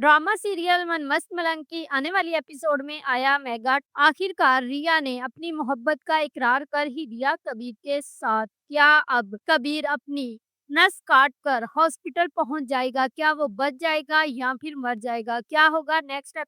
Drama serial मन मस्त मलंग की आने वाली एपिसोड में आया मेगा। आखिरकार रिया ने अपनी मोहब्बत का इकरार कर ही दिया कबीर के साथ। क्या अब कबीर अपनी नस काट कर हॉस्पिटल पहुंच जाएगा? क्या वो बच जाएगा या फिर मर जाएगा? क्या होगा नेक्स्ट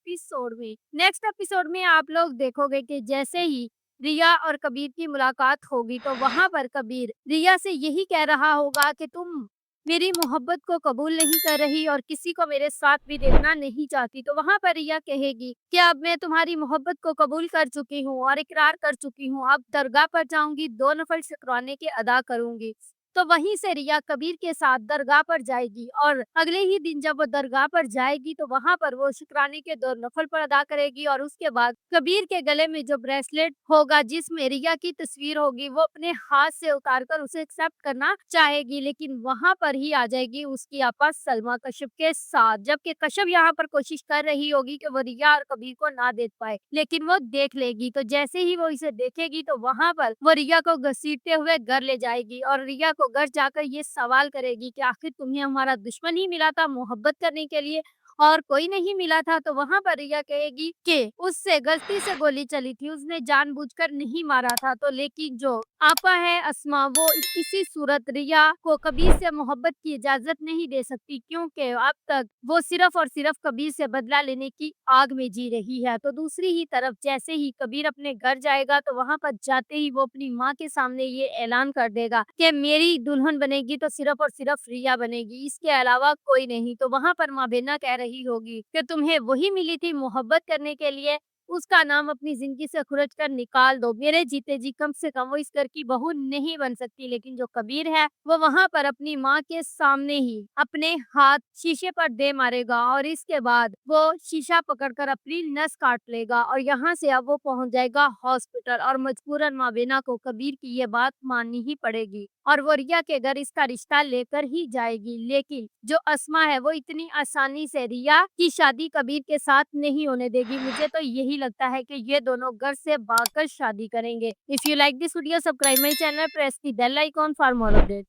एपिसोड में आप लोग देखोगे कि जैसे ही रिया और कबीर की मुलाकात होगी तो वहां पर कबीर रिया से यही कह रहा होगा कि तुम मेरी मोहब्बत को कबूल नहीं कर रही और किसी को मेरे साथ भी देखना नहीं चाहती। तो वहाँ पर रिया कहेगी कि अब मैं तुम्हारी मोहब्बत को कबूल कर चुकी हूँ और इकरार कर चुकी हूँ। अब दरगाह पर जाऊँगी, 2 नफल शुक्राने के अदा करूँगी। तो वहीं से रिया कबीर के साथ दरगाह पर जाएगी और अगले ही दिन जब वो दरगाह पर जाएगी तो वहाँ पर वो शुक्राने के 2 नफल पर अदा करेगी और उसके बाद कबीर के गले में जो ब्रेसलेट होगा जिसमें रिया की तस्वीर होगी वो अपने हाथ से उतार कर उसे एक्सेप्ट करना चाहेगी, लेकिन वहां पर ही आ जाएगी उसकी आपा सलमा कश्यप के साथ। जबकि कश्यप यहाँ पर कोशिश कर रही होगी कि वो रिया और कबीर को ना देख पाए, लेकिन वो देख लेगी। तो जैसे ही वो इसे देखेगी तो वहां पर वो रिया को घसीटते हुए घर ले जाएगी और रिया को घर जाकर ये सवाल करेगी कि आखिर तुम्हें हमारा दुश्मन ही मिला था मोहब्बत करने के लिए और कोई नहीं मिला था। तो वहां पर रिया कहेगी कि उससे गलती से गोली चली थी, उसने जानबूझकर नहीं मारा था। तो लेकिन जो आपा है अस्मा वो किसी सूरत रिया को कबीर से मोहब्बत की इजाजत नहीं दे सकती, क्योंकि अब तक वो सिर्फ और सिर्फ कबीर से बदला लेने की आग में जी रही है। तो दूसरी ही तरफ जैसे ही कबीर अपने घर जाएगा तो वहां पर जाते ही वो अपनी माँ के सामने ये ऐलान कर देगा कि मेरी दुल्हन बनेगी तो सिर्फ और सिर्फ रिया बनेगी, इसके अलावा कोई नहीं। तो वहां पर माँ बेना कह रही होगी कि तुम्हें वही मिली थी मोहब्बत करने के लिए, उसका नाम अपनी जिंदगी से खुरच कर निकाल दो। मेरे जीते जी कम से कम वो इस घर की बहू नहीं बन सकती। लेकिन जो कबीर है वो वहां पर अपनी माँ के सामने ही अपने हाथ शीशे पर दे मारेगा और इसके बाद वो शीशा पकड़कर अपनी नस काट लेगा और यहाँ से अब वो पहुंच जाएगा हॉस्पिटल और मजबूरन माँ बेना को कबीर की ये बात माननी ही पड़ेगी और वो रिया के घर इसका रिश्ता लेकर ही जाएगी। लेकिन जो अस्मा है वो इतनी आसानी से रिया की शादी कबीर के साथ नहीं होने देगी। मुझे तो यही लगता है कि ये दोनों घर से भागकर शादी करेंगे। If you like this video, subscribe my channel, press the bell icon for more update.